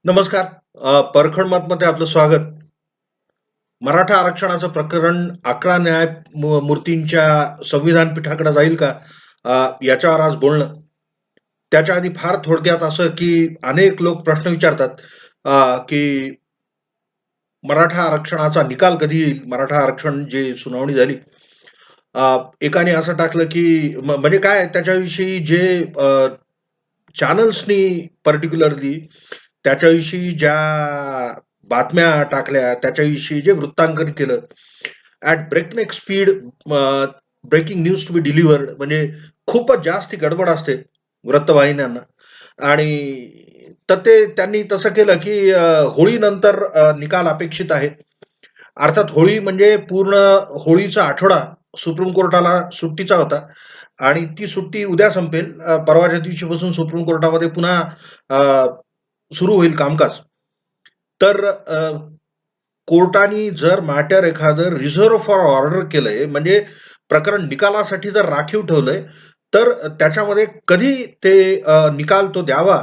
नमस्कार. परखड मतमध्ये आपलं स्वागत. मराठा आरक्षणाचं प्रकरण 11 मूर्तींच्या संविधान पीठाकडे जाईल का? याच्यावर आज बोलणं. त्याच्या आधी फार थोडक्यात असं, की अनेक लोक प्रश्न विचारतात, की मराठा आरक्षणाचा निकाल कधी येईल? मराठा आरक्षण जे सुनावणी झाली. एकाने असं टाकलं, की म्हणजे काय त्याच्याविषयी जे चॅनल्सनी पर्टिक्युलरली त्याच्याविषयी ज्या बातम्या टाकल्या, त्याच्याविषयी जे वृत्तांकन केलं, at breakneck speed breaking news to be delivered म्हणजे खूपच जास्त गडबड असते वृत्तवाहिन्यांना आणि तर ते त्यांनी तसं केलं, की होळीनंतर निकाल अपेक्षित आहे. अर्थात होळी म्हणजे पूर्ण होळीचा आठवडा सुप्रीम कोर्टाला सुट्टीचा होता आणि ती सुट्टी उद्या संपेल. परवाच्या दिवशीपासून सुप्रीम कोर्टामध्ये पुन्हा अ, सुरू होईल कामकाज. तर कोर्टाने जर मॅटर एखादं रिझर्व्ह फॉर ऑर्डर केलंय, म्हणजे प्रकरण निकालासाठी जर राखीव ठेवलंय, तर त्याच्यामध्ये कधी ते निकाल तो द्यावा,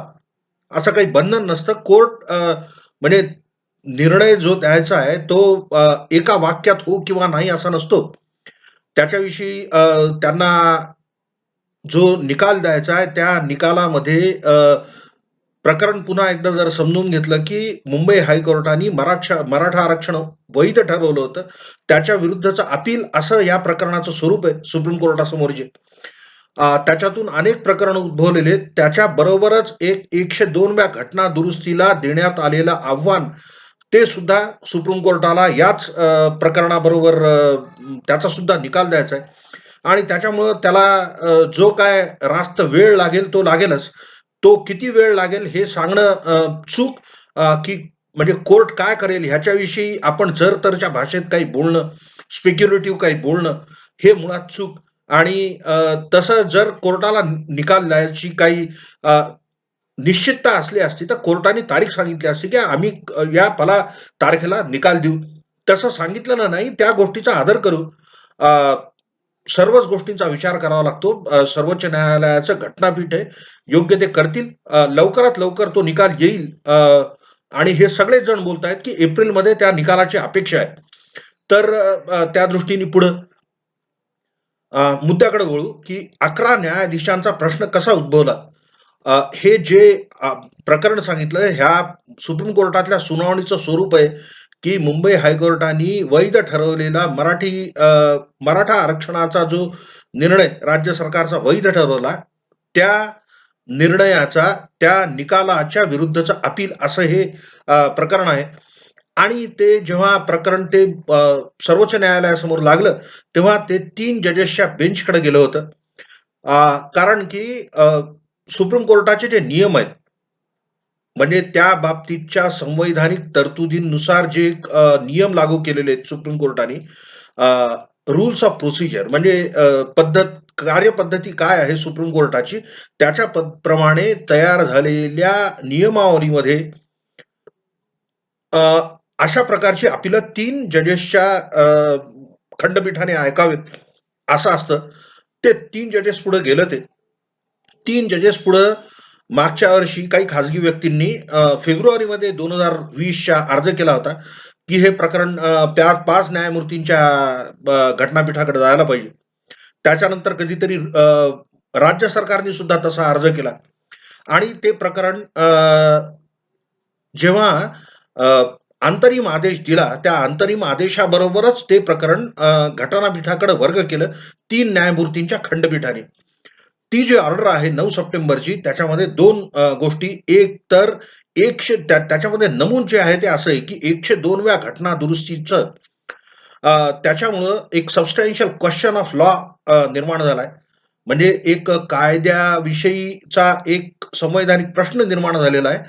असं काही बंधन नसतं. कोर्ट म्हणजे निर्णय जो द्यायचा आहे, तो एका वाक्यात हो किंवा नाही असा नसतो. त्याच्याविषयी त्यांना जो निकाल द्यायचा आहे, त्या निकालामध्ये प्रकरण पुन्हा एकदा जर समजून घेतलं, की मुंबई हायकोर्टाने मराठा आरक्षण वैध ठरवलं होतं. त्याच्या विरुद्धचं अपील असं या प्रकरणाचं स्वरूप आहे सुप्रीम कोर्टासमोरचे. त्याच्यातून अनेक प्रकरणं उद्भवलेले आहेत. त्याच्याबरोबरच 102व्या घटना दुरुस्तीला देण्यात आलेलं आव्हान, ते सुद्धा सुप्रीम कोर्टाला याच प्रकरणाबरोबर त्याचा सुद्धा निकाल द्यायचा आहे. आणि त्याच्यामुळं त्याला जो काय रास्त वेळ लागेल तो लागेलच. तो किती वेळ लागेल हे सांगणं चूक, की म्हणजे कोर्ट काय करेल ह्याच्याविषयी आपण जर-तरच्या भाषेत काही बोलणं, स्पेक्युलेटिव्ह काही बोलणं, हे मुळात चूक. आणि तसं जर कोर्टाला निकाल द्यायची काही अ, निश्चितता असली असती, तर कोर्टाने तारीख सांगितली असती, की आम्ही या तारखेला निकाल देऊ. तसं सांगितलं ना नाही, त्या गोष्टीचा आदर करू. अ, सर्वच गोष्टींचा विचार करावा लागतो. सर्वोच्च न्यायालयाचं घटनापीठ आहे. योग्य ते करतील. लवकरात लवकर तो निकाल येईल. आणि हे सगळेच जण बोलतायत, की एप्रिलमध्ये त्या निकालाची अपेक्षा आहे. तर त्या दृष्टीने पुढं मुद्द्याकडे वळू, की 11 न्यायाधीशांचा प्रश्न कसा उद्भवला? हे जे अ, प्रकरण सांगितलं, ह्या सुप्रीम कोर्टातल्या सुनावणीचं स्वरूप आहे, की मुंबई हायकोर्टाने वैध ठरवलेला मराठा आरक्षणाचा जो निर्णय राज्य सरकारचा वैध ठरवला, त्या निर्णयाचा, त्या निकालाच्या विरुद्धचं अपील असं हे प्रकरण आहे. आणि ते जेव्हा प्रकरण ते सर्वोच्च न्यायालयासमोर लागलं, तेव्हा ते 3 जजेसच्या बेंचकडे गेलं होतं. कारण की सुप्रीम कोर्टाचे जे नियम आहेत, म्हणजे त्या बाबतीतच्या संवैधानिक तरतुदींनुसार जे नियम लागू केलेले आहेत सुप्रीम कोर्टाने, रूल्स ऑफ प्रोसिजर म्हणजे कार्यपद्धती काय आहे सुप्रीम कोर्टाची, त्याच्या प्रमाणे तयार झालेल्या नियमावलीमध्ये अ, अशा प्रकारची अपीलं 3 जजेसच्या खंडपीठाने ऐकावेत, असं असतं. ते 3 जजेस पुढे गेलं ते. 3 जजेस पुढं मागच्या वर्षी काही खाजगी व्यक्तींनी फेब्रुवारीमध्ये 2020च्या अर्ज केला होता, की हे प्रकरण त्या 5 न्यायमूर्तींच्या घटनापीठाकडे जायला पाहिजे. त्याच्यानंतर कधीतरी राज्य सरकारने सुद्धा तसा अर्ज केला आणि ते प्रकरण जेव्हा अ, अंतरिम आदेश दिला, त्या अंतरिम आदेशाबरोबरच ते प्रकरण घटनापीठाकडे वर्ग केलं 3 न्यायमूर्तींच्या खंडपीठाने. ती जी ऑर्डर आहे 9 सप्टेंबरची, त्याच्यामध्ये 2 गोष्टी. एक तर त्याच्यामध्ये नमूद जे आहे ते असं आहे, की 102व्या घटना दुरुस्तीचं त्याच्यामुळं एक सबस्टॅन्शियल क्वेशन ऑफ लॉ निर्माण झालाय. म्हणजे एक कायद्याविषयीचा एक संवैधानिक प्रश्न निर्माण झालेला आहे.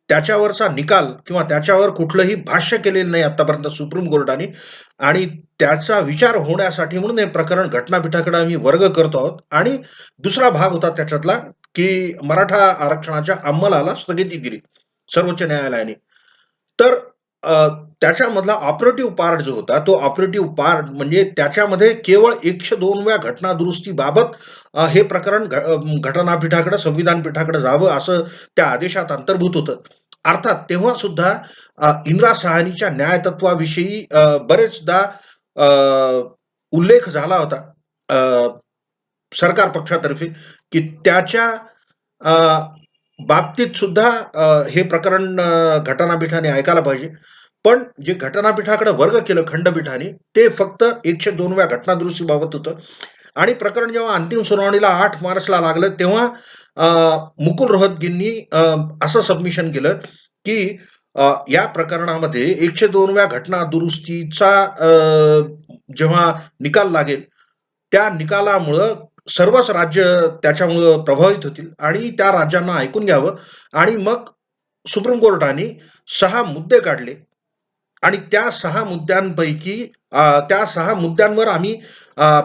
त्याच्यावरचा निकाल किंवा त्याच्यावर कुठलंही भाष्य केलेलं नाही आत्तापर्यंत सुप्रीम कोर्टाने आणि त्याचा विचार होण्यासाठी म्हणून हे प्रकरण घटनापीठाकडे आम्ही वर्ग करतो आहोत. आणि दुसरा भाग होता त्याच्यातला, की मराठा आरक्षणाच्या अंमलाला स्थगिती दिली सर्वोच्च न्यायालयाने. तर अ, त्याच्यामधला ऑपरेटिव्ह पार्ट जो होता, तो ऑपरेटिव्ह पार्ट म्हणजे त्याच्यामध्ये केवळ 102व्या घटना दुरुस्तीबाबत हे प्रकरण घटनापीठाकडे, संविधान पीठाकडे जावं असं त्या आदेशात अंतर्भूत होतं. अर्थात तेव्हा सुद्धा इंदिरा साहनीच्या न्यायतत्वाविषयी बरेचदा अ, उल्लेख झाला होता सरकार पक्षातर्फे, की त्याच्या अ, बाबतीत सुद्धा हे प्रकरण घटनापीठाने ऐकायला पाहिजे. पण जे घटनापीठाकडे वर्ग केलं खंडपीठाने, ते फक्त 102व्या घटना दुरुस्तीबाबत होतं आणि प्रकरण जेव्हा अंतिम सुनावणीला 8 मार्चला लागलं, तेव्हा अ, मुकुल रोहतगींनी असं सबमिशन केलं, की या प्रकरणामध्ये 102व्या घटना दुरुस्तीचा जेव्हा निकाल लागेल, त्या निकालामुळं सर्वच राज्य त्याच्यामुळं प्रभावित होतील आणि त्या राज्यांना ऐकून घ्यावं आणि मग सुप्रीम कोर्टाने 6 मुद्दे काढले आणि त्या 6 मुद्द्यांपैकी त्या 6 मुद्द्यांवर आम्ही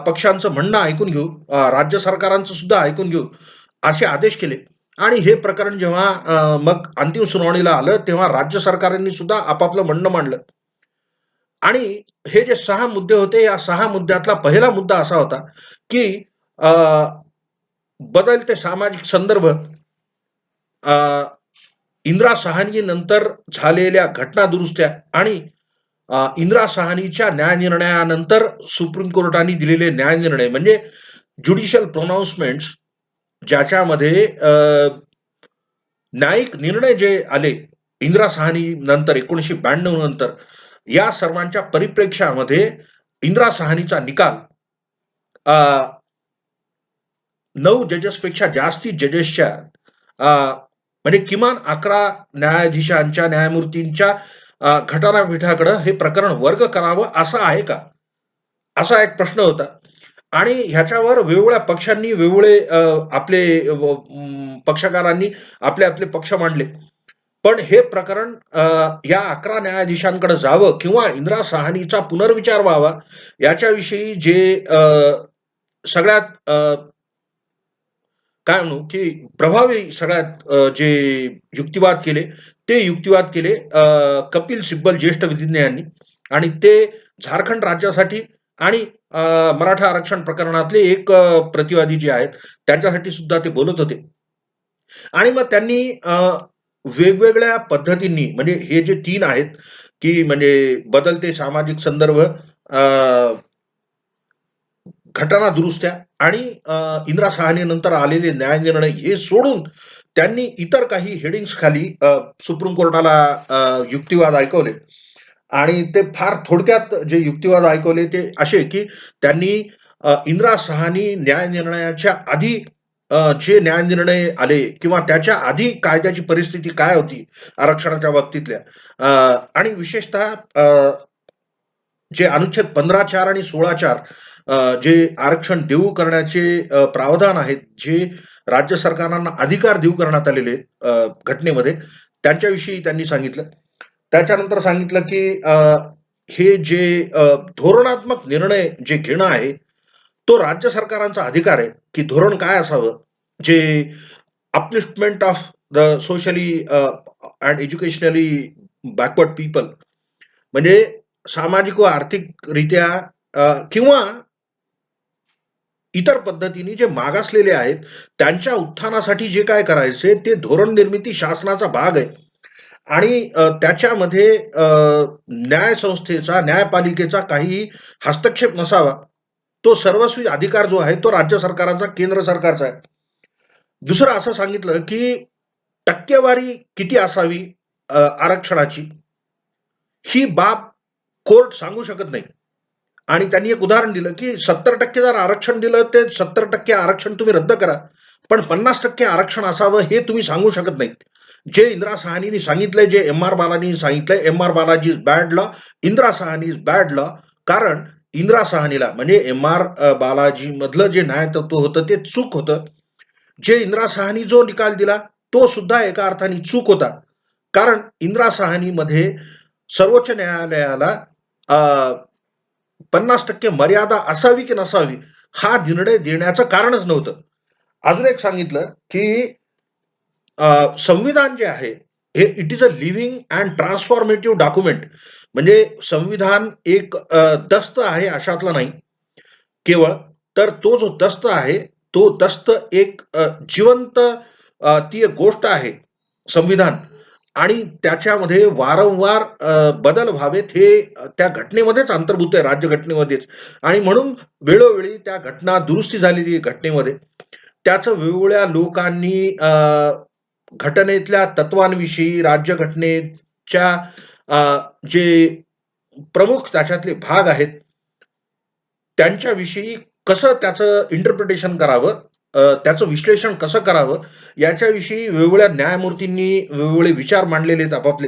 पक्षांचं म्हणणं ऐकून घेऊ, राज्य सरकारांचं सुद्धा ऐकून घेऊ, असे आदेश केले आणि हे प्रकरण जेव्हा मग अंतिम सुनावणीला आलं, तेव्हा राज्य सरकारांनी सुद्धा आपापलं म्हणणं मांडलं आणि हे जे 6 मुद्दे होते, या 6 मुद्द्यातला पहिला मुद्दा असा होता, की अ, बदलते सामाजिक संदर्भ, अ, इंदिरा साहनीनंतर झालेल्या घटना दुरुस्त्या आणि इंदिरा साहनीच्या न्यायनिर्णयानंतर सुप्रीम कोर्टाने दिलेले न्यायनिर्णय म्हणजे ज्युडिशियल प्रोनाउन्समेंट्स, ज्याच्यामध्ये न्यायिक निर्णय जे आले इंदिरा साहनी नंतर 1992 नंतर, या सर्वांच्या परिप्रेक्ष्यामध्ये इंदिरा साहनीचा निकाल 9 जजेसपेक्षा जास्ती जजेसच्या म्हणजे किमान 11 न्यायाधीशांच्या, न्यायमूर्तींच्या घटनापीठाकडे हे प्रकरण वर्ग करावं असं आहे का? असा एक प्रश्न होता आणि ह्याच्यावर वेगवेगळ्या पक्षांनी वेगवेगळे आपले पक्षकारांनी आपले आपले पक्ष मांडले. पण हे प्रकरण या 11 न्यायाधीशांकडे जावं किंवा इंदिरा साहनीचा पुनर्विचार व्हावा याच्याविषयी जे सगळ्यात काय म्हणू, की प्रभावी सगळ्यात जे युक्तिवाद केले, ते युक्तिवाद केले कपिल सिब्बल ज्येष्ठ विधिज्ञ यांनी आणि ते झारखंड राज्यासाठी आणि मराठा आरक्षण प्रकरणातले एक प्रतिवादी जे आहेत, त्यांच्यासाठी सुद्धा ते बोलत होते. आणि मग त्यांनी वेगवेगळ्या पद्धतींनी म्हणजे हे जे 3 आहेत, की म्हणजे बदलते सामाजिक संदर्भ, घटना दुरुस्त्या आणि इंदिरा साहनीनंतर आलेले न्यायनिर्णय हे सोडून त्यांनी इतर काही हेडिंग्स खाली सुप्रीम कोर्टाला युक्तिवाद ऐकवले आणि ते फार थोडक्यात जे युक्तिवाद ऐकवले ते असे, की त्यांनी इंदिरा साहनी न्यायनिर्णयाच्या आधी जे न्यायनिर्णय आले किंवा त्याच्या आधी कायद्याची परिस्थिती काय होती आरक्षणाच्या बाबतीतल्या, आणि विशेषतः जे अनुच्छेद 15(4) आणि 16(4) जे आरक्षण देऊ करण्याचे प्रावधान आहेत, जे राज्य सरकारांना अधिकार देऊ करण्यात आलेले आहेत घटनेमध्ये, त्यांच्याविषयी त्यांनी सांगितलं. त्याच्यानंतर सांगितलं, की हे जे धोरणात्मक निर्णय जे घेणं आहे, तो राज्य सरकारांचा अधिकार आहे, की धोरण काय असावं, जे upliftment of the socially and educationally backward people म्हणजे सामाजिक व आर्थिकरित्या किंवा इतर पद्धतीने जे मागासलेले आहेत, त्यांच्या उत्थानासाठी जे काय करायचे ते धोरण निर्मिती शासनाचा भाग आहे आणि त्याच्यामध्ये न्याय संस्थेचा, न्यायपालिकेचा काहीही हस्तक्षेप नसावा. तो सर्वस्वी अधिकार जो आहे, तो राज्य सरकारांचा, केंद्र सरकारचा आहे. दुसरं असं सांगितलं, की टक्केवारी किती असावी आरक्षणाची, ही बाब कोर्ट सांगू शकत नाही. आणि त्यांनी एक उदाहरण दिलं, की 70% जर आरक्षण दिलं, ते 70% आरक्षण तुम्ही रद्द करा. पण 50% आरक्षण असावं हे तुम्ही सांगू शकत नाहीत. जे इंदिरा साहनीनी सांगितलंय, जे एम.आर. बालानी सांगितलंय, MR. Balaji is bad law, Indira Sahni is bad law. कारण इंदिरा साहनीला म्हणजे एम.आर. बालाजी मधलं जे न्यायतत्व होतं ते चूक होतं. जे इंदिरा साहनी जो निकाल दिला, तो सुद्धा एका अर्थाने चूक होता. कारण इंदिरा साहनीमध्ये सर्वोच्च न्यायालयाला 50% मर्यादा असावी की नसावी हा निर्णय देण्याचं कारणच नव्हतं. अजून एक सांगितलं, की संविधान जे आहे हे it is a living and transformative document म्हणजे संविधान एक दस्त आहे अशातला नाही केवळ, तर तो जो दस्त आहे, तो दस्त एक जिवंत ती एक गोष्ट आहे संविधान आणि त्याच्यामध्ये वारंवार बदल व्हावेत हे त्या घटनेमध्येच अंतर्भूत आहे, राज्यघटनेमध्येच. आणि म्हणून वेळोवेळी त्या घटना दुरुस्ती झालेली आहे घटनेमध्ये. त्याचं वेगवेगळ्या लोकांनी घटनेतल्या तत्वांविषयी, राज्यघटनेच्या जे प्रमुख त्याच्यातले भाग आहेत, त्यांच्याविषयी कसं त्याचं इंटरप्रिटेशन करावं, त्याचं विश्लेषण कसं करावं, याच्याविषयी वेगवेगळ्या न्यायमूर्तींनी वेगवेगळे विचार मांडलेले आहेत आपापले.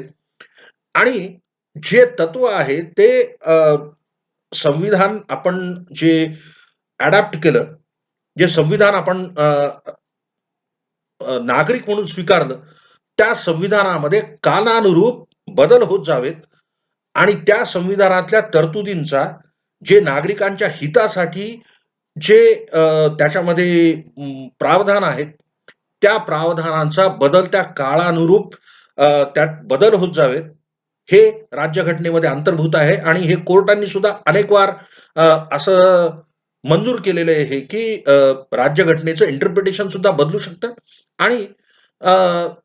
आणि जे तत्व आहे ते संविधान आपण जे अडॅप्ट केलं, जे संविधान आपण नागरिक म्हणून स्वीकारलं, त्या संविधानामध्ये कालानुरूप बदल होत जावेत आणि त्या संविधानातल्या तरतुदींचा जे नागरिकांच्या हितासाठी जे त्याच्यामध्ये प्रावधान आहेत, त्या प्रावधानांचा बदलत्या काळानुरूप त्यात बदल होत जावेत. हे राज्यघटनेमध्ये अंतर्भूत आहे आणि हे कोर्टांनी सुद्धा अनेक वार असं मंजूर केलेलं आहे हे, की राज्यघटनेचं इंटरप्रिटेशन सुद्धा बदलू शकतं आणि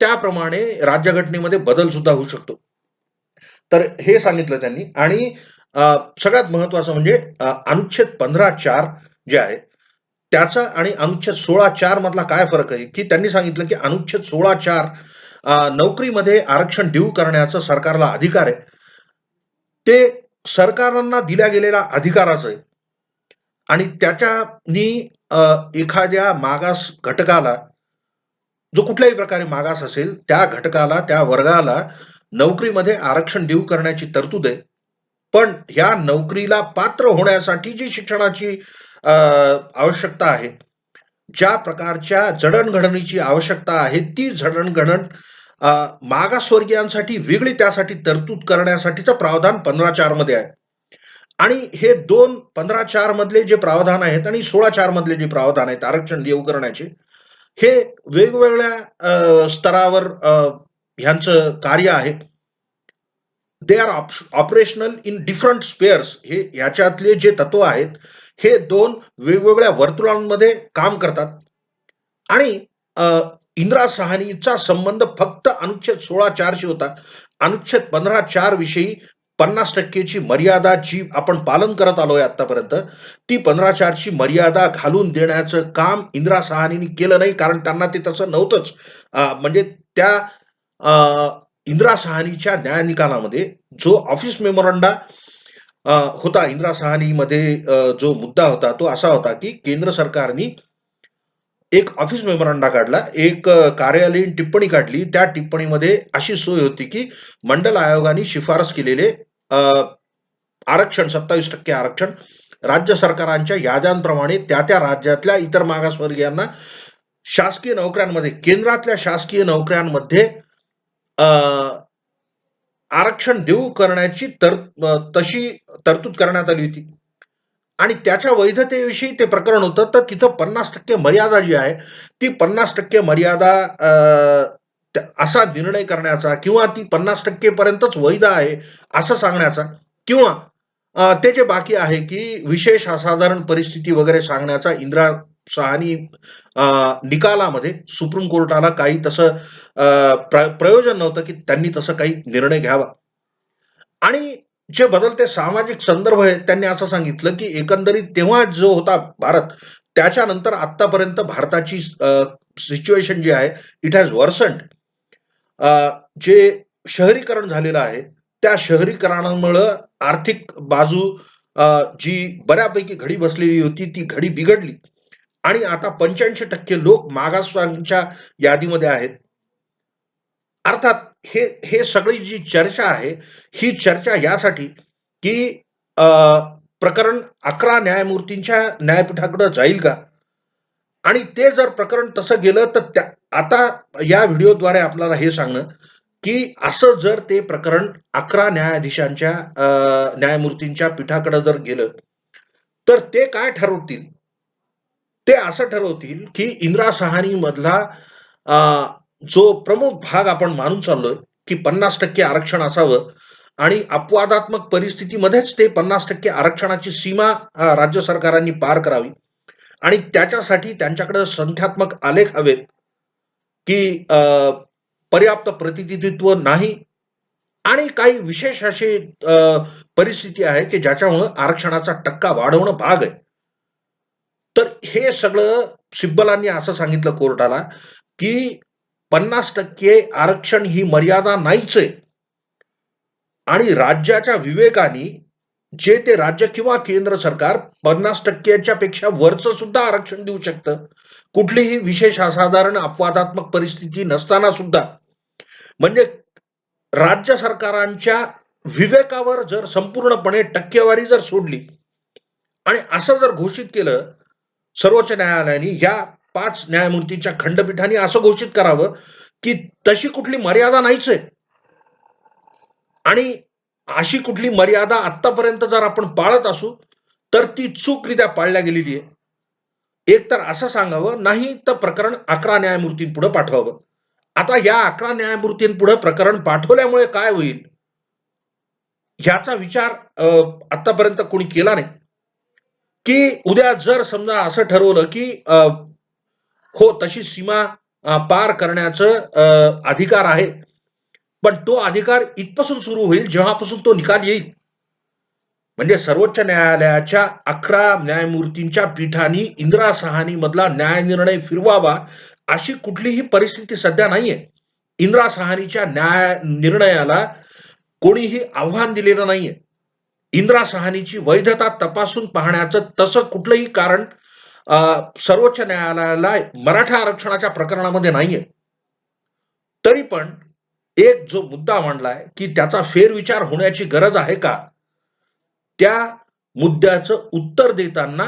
त्याप्रमाणे राज्यघटनेमध्ये बदल सुद्धा होऊ शकतो. तर हे सांगितलं त्यांनी. आणि सगळ्यात महत्वाचं म्हणजे अनुच्छेद 15(4) जे आहे, त्याचा आणि अनुच्छेद 16(4) मधला काय फरक आहे, की त्यांनी सांगितलं, की अनुच्छेद 16(4) नोकरीमध्ये आरक्षण ड्यू करण्याचा सरकारला अधिकार आहे. ते सरकारांना दिल्या गेलेल्या अधिकाराचं आहे आणि त्याच्यानी एखाद्या मागास घटकाला, जो कुठल्याही प्रकारे मागास असेल, त्या घटकाला, त्या वर्गाला नोकरीमध्ये आरक्षण देऊ करण्याची तरतूद आहे. पण ह्या नोकरीला पात्र होण्यासाठी जी शिक्षणाची आवश्यकता आहे, ज्या प्रकारच्या जडणघडणीची आवश्यकता आहे, ती जडणघडण मागासवर्गीयांसाठी वेगळी त्यासाठी तरतूद करण्यासाठीचं प्रावधान 15(4) मध्ये आहे. आणि हे 15(4) मधले जे प्रावधान आहेत आणि 16(4) मधले जे प्रावधान आहेत आरक्षण देऊ करण्याचे, हे वेगवेगळ्या स्तरावर ह्यांचं कार्य आहे. They are operational in different spares. हे याच्यातले जे तत्व आहेत, हे 2 वेगवेगळ्या वर्तुळांमध्ये काम करतात. आणि इंदिरा साहनीचा संबंध फक्त अनुच्छेद 16(4) शी होता. अनुच्छेद 15(4) विषयी 50% ची मर्यादा जी आपण पालन करत आलोय आतापर्यंत, ती 15(4) ची मर्यादा घालून देण्याचं काम इंदिरा साहनींनी केलं नाही, कारण त्यांना ते तसं नव्हतंच. म्हणजे त्या इंदिरा साहनीच्या न्याय निकालामध्ये जो ऑफिस मेमोरंडा होता, इंदिरा साहनीमध्ये जो मुद्दा होता तो असा होता, की केंद्र सरकारनी एक ऑफिस मेमोरंडा काढला, एक कार्यालयीन टिप्पणी काढली. त्या टिप्पणीमध्ये अशी सोय होती, की मंडल आयोगाने शिफारस केलेले आरक्षण 27% आरक्षण राज्य सरकारांच्या याद्यांप्रमाणे त्या राज्यातल्या इतर मागासवर्गीयांना शासकीय नोकऱ्यांमध्ये, केंद्रातल्या शासकीय नोकऱ्यांमध्ये आरक्षण देऊ करण्याची तशी तरतूद करण्यात आली होती. आणि त्याच्या वैधतेविषयी ते प्रकरण होतं. तर तिथं 50% मर्यादा जी आहे, ती 50% मर्यादा असा निर्णय करण्याचा किंवा ती 50% पर्यंतच वैध आहे असं सांगण्याचा, किंवा ते जे बाकी आहे, की विशेष असाधारण परिस्थिती वगैरे सांगण्याचा इंदिरा साहनी निकालामध्ये सुप्रीम कोर्टाला काही तसं प्रयोजन नव्हतं, की त्यांनी तसं काही निर्णय घ्यावा. आणि जे बदलते सामाजिक संदर्भ आहेत, त्यांनी असं सांगितलं, की एकंदरीत तेव्हा जो होता भारत, त्याच्यानंतर आत्तापर्यंत भारताची सिच्युएशन जी आहे, इट हॅज वर्सन्ड. जे शहरीकरण झालेलं आहे, त्या शहरीकरणामुळं आर्थिक बाजू जी बऱ्यापैकी घडी बसलेली होती, ती घडी बिघडली आणि आता 85% लोक मागासवर्गीयांच्या यादीमध्ये आहेत. अर्थात हे सगळी जी चर्चा आहे, ही चर्चा यासाठी, की अ, प्रकरण 11 न्यायमूर्तींच्या न्यायपीठाकडे जाईल का? आणि ते जर प्रकरण तसं गेलं तर आता या व्हिडिओद्वारे आपल्याला हे सांगणं, की असं जर ते प्रकरण 11 न्यायाधीशांच्या न्यायमूर्तींच्या पीठाकडे जर गेलं, तर ते काय ठरवतील? ते असं ठरवतील, की इंदिरा साहनी मधला जो प्रमुख भाग आपण मानून चाललोय, की 50% आरक्षण असावं आणि अपवादात्मक परिस्थितीमध्येच ते 50% आरक्षणाची सीमा राज्य सरकारांनी पार करावी आणि त्याच्यासाठी त्यांच्याकडे संख्यात्मक आलेख हवेत, की पर्याप्त प्रतिनिधित्व नाही आणि काही विशेष अशी परिस्थिती आहे की ज्याच्यामुळं आरक्षणाचा टक्का वाढवणं भाग आहे. तर हे सगळं सिब्बलांनी असं सांगितलं कोर्टाला, की 50% आरक्षण ही मर्यादा नाहीच आहे आणि राज्याच्या विवेकाने जे ते राज्य किंवा केंद्र सरकार 50% पेक्षा वरचं सुद्धा आरक्षण देऊ शकतं. कुठलीही विशेष असाधारण अपवादात्मक परिस्थिती नसताना सुद्धा. म्हणजे राज्य सरकारांच्या विवेकावर जर संपूर्णपणे टक्केवारी जर सोडली आणि असं जर घोषित केलं सर्वोच्च न्यायालयाने या 5 न्यायमूर्तींच्या खंडपीठाने असं घोषित करावं, की तशी कुठली मर्यादा नाहीच आहे. आणि अशी कुठली मर्यादा आत्तापर्यंत जर आपण पाळत असू, तर ती चूकरित्या पाळल्या गेलेली आहे. एक तर असं सांगावं, नाही तर प्रकरण 11 न्यायमूर्तींपुढे पाठवावं. आता या 11 न्यायमूर्तींपुढे प्रकरण पाठवल्यामुळे काय होईल? ह्याचा विचार आत्तापर्यंत कोणी केला नाही. की उद्या जर समजा असं ठरवलं, की हो तशी सीमा पार करण्याचं अधिकार आहे. पण तो अधिकार इथपासून सुरू होईल जेव्हापासून तो निकाल येईल. म्हणजे सर्वोच्च न्यायालयाच्या 11 न्यायमूर्तींच्या पीठाने इंदिरा साहानी मधला न्यायनिर्णय फिरवावा अशी कुठलीही परिस्थिती सध्या नाहीये. इंदिरा साहानीच्या न्याय निर्णयाला कोणीही आव्हान दिलेलं नाहीये. इंदिरा साहानीची वैधता तपासून पाहण्याचं तसं कुठलंही कारण सर्वोच्च न्यायालयाला मराठा आरक्षणाच्या प्रकरणामध्ये नाहीये. तरी पण एक जो मुद्दा मांडलाय, की त्याचा फेरविचार होण्याची गरज आहे का? त्या मुद्द्याचं उत्तर देताना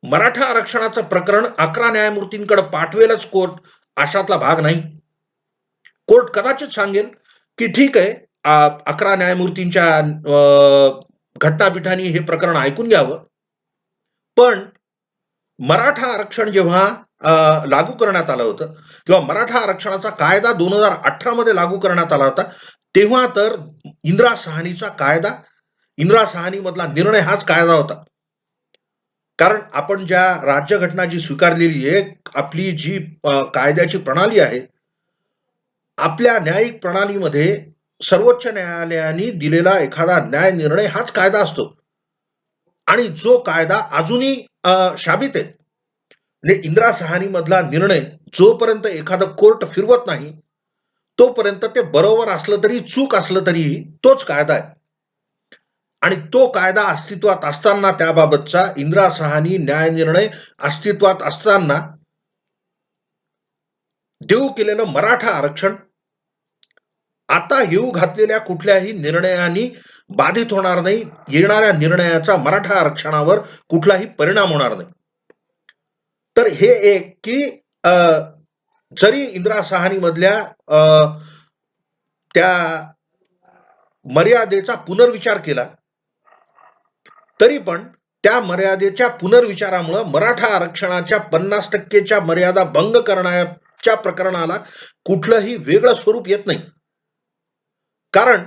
मराठा आरक्षणाचं प्रकरण 11 न्यायमूर्तींकडे पाठवेलच कोर्ट अशातला भाग नाही. कोर्ट कदाचित सांगेल, की ठीक आहे 11 न्यायमूर्तींच्या घटनापीठाने हे प्रकरण ऐकून घ्यावं. पण मराठा आरक्षण जेव्हा लागू करण्यात आलं होतं किंवा मराठा आरक्षणाचा कायदा 2018 मध्ये लागू करण्यात आला होता, तेव्हा तर इंदिरा साहानीचा कायदा, इंदिरा साहानी मधला निर्णय हाच कायदा होता. कारण आपण ज्या राज्यघटना जी स्वीकारलेली आहे, आपली जी कायद्याची प्रणाली आहे, आपल्या न्यायिक प्रणालीमध्ये सर्वोच्च न्यायालयाने दिलेला एखादा न्याय निर्णय हाच कायदा असतो आणि जो कायदा अजूनही शाबित आहे. म्हणजे इंदिरा साहानी मधला निर्णय जोपर्यंत एखादं कोर्ट फिरवत नाही, तोपर्यंत ते बरोबर असलं तरी चूक असलं तरीही तोच कायदा आहे. आणि तो कायदा अस्तित्वात असताना त्याबाबतचा इंदिरा साहानी न्याय निर्णय अस्तित्वात असताना देऊ केलेलं मराठा आरक्षण आता येऊ घातलेल्या कुठल्याही निर्णयाने बाधित होणार नाही. येणाऱ्या निर्णयाचा मराठा आरक्षणावर कुठलाही परिणाम होणार नाही. तर हे एक की जरी इंदिरा साहानी मधल्या त्या मर्यादेचा पुनर्विचार केला, तरी पण त्या मर्यादेच्या पुनर्विचारामुळे मराठा आरक्षणाच्या 50%च्या मर्यादा भंग करण्याच्या प्रकरणाला कुठलंही वेगळं स्वरूप येत नाही. कारण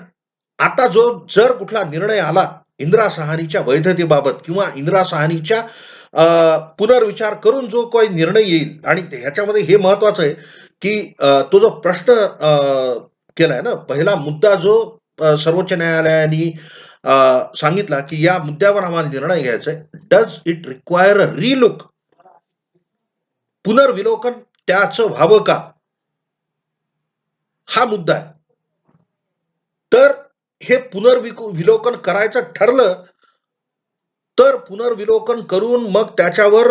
आता जर कुठला निर्णय आला इंदिरा साहानीच्या वैधतेबाबत किंवा इंदिरा साहानीच्या पुनर्विचार करून जो काही निर्णय येईल आणि ह्याच्यामध्ये हे महत्वाचं आहे की तो जो प्रश्न केलाय ना, पहिला मुद्दा जो सर्वोच्च न्यायालयाने सांगितला की या मुद्द्यावर आम्हाला निर्णय घ्यायचा आहे, डज इट रिक्वायर अ रिलुक, पुनर्विलोकन त्याचं व्हावं का, हा मुद्दा आहे. तर हे पुनर्विलोकन करायचं ठरलं तर पुनर्विलोकन करून मग त्याच्यावर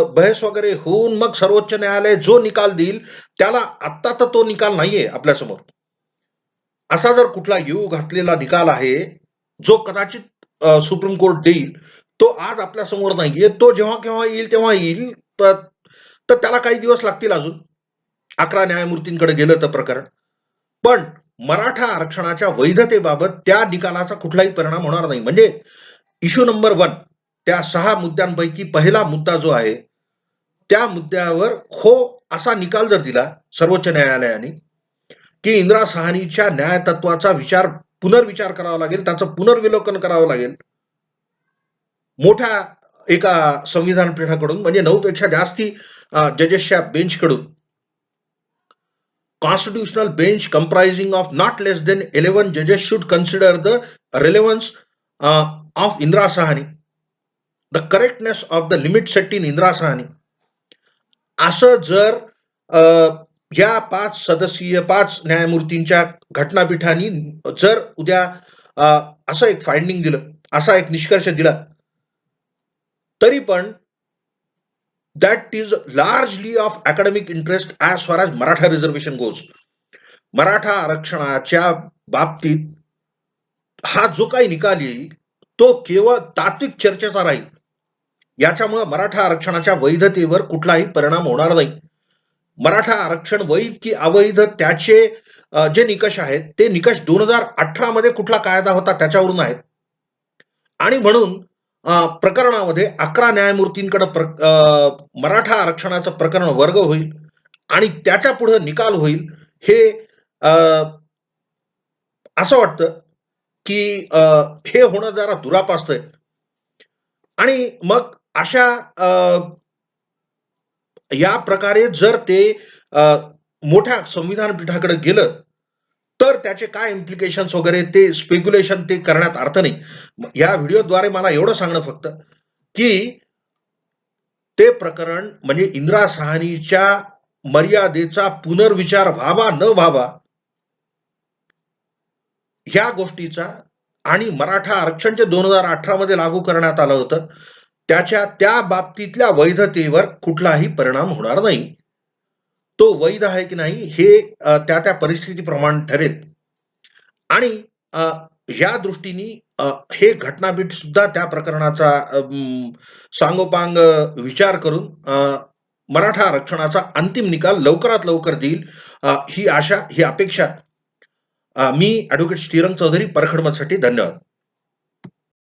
बहस वगैरे होऊन मग सर्वोच्च न्यायालय जो निकाल देईल त्याला आत्ता तर तो निकाल नाहीये आपल्यासमोर. असा जर कुठला येऊ घातलेला निकाल आहे जो कदाचित सुप्रीम कोर्ट देईल, तो आज आपल्या समोर नाहीये. तो जेव्हा केव्हा येईल तेव्हा येईल. तर त्याला काही दिवस लागतील अजून 11 न्यायमूर्तींकडे गेलं तर प्रकरण. पण मराठा आरक्षणाच्या वैधतेबाबत त्या निकालाचा कुठलाही परिणाम होणार नाही. म्हणजे इश्यू नंबर 1 त्या 6 मुद्द्यांपैकी पहिला मुद्दा जो आहे त्या मुद्द्यावर हो असा निकाल जर दिला सर्वोच्च न्यायालयाने की इंदिरा साहानीच्या न्याय तत्वाचा पुनर्विचार करावा लागेल, त्याचं पुनर्विलोकन करावं लागेल मोठ्या एका संविधान पीठाकडून, म्हणजे 9 पेक्षा जास्ती जजेसच्या बेंचकडून, constitutional bench comprising of not less than 11 judges should consider the relevance of Indira Sahani, the correctness of the limit set in Indira Sahani. असं जर या 5 न्यायमूर्तींच्या घटनापीठाने जर उद्या असं एक फाइंडिंग दिलं, असा एक निष्कर्ष दिला, तरी पण that is largely of academic interest as far as Maratha reservation goes. Maratha आरक्षणाच्या बाबतीत हा जो काही निकाल येईल तो केवळ तात्विक चर्चेचा राहील. याच्यामुळे मराठा आरक्षणाच्या वैधतेवर कुठलाही परिणाम होणार नाही. मराठा आरक्षण वैध की अवैध त्याचे जे निकष आहेत ते निकष 2018 मध्ये कुठला कायदा होता त्याच्यावरून आहेत. आणि म्हणून प्रकरणामध्ये 11 न्यायमूर्तींकडे मराठा आरक्षणाचं प्रकरण वर्ग होईल आणि त्याच्या पुढे निकाल होईल. हे असं वाटतं की हे होणं जरा दुरापास्तय. आणि मग अशा या प्रकारे जर ते मोठ्या संविधान पीठाकडे गेलं तर त्याचे काय इम्प्लिकेशन्स वगैरे ते स्पेक्युलेशन ते करण्यात अर्थ नाही. या व्हिडिओद्वारे मला एवढं सांगणं फक्त की ते प्रकरण म्हणजे इंदिरा सहानीच्या मर्यादेचा पुनर्विचार व्हावा न व्हावा ह्या गोष्टीचा आणि मराठा आरक्षण जे 2018 मध्ये लागू करण्यात आलं होतं त्या बाबतीतल्या वैधतेवर कुठलाही परिणाम होणार नाही. तो वैध आहे की नाही हे त्या परिस्थितीप्रमाणे ठरेल. आणि या दृष्टीने हे घटनापीठ सुद्धा त्या प्रकरणाचा सांगोपांग विचार करून मराठा आरक्षणाचा अंतिम निकाल लवकरात लवकर देईल ही आशा, ही अपेक्षा. मी ॲडव्होकेट श्रीरंग चौधरी, परखडमतसाठी. धन्यवाद.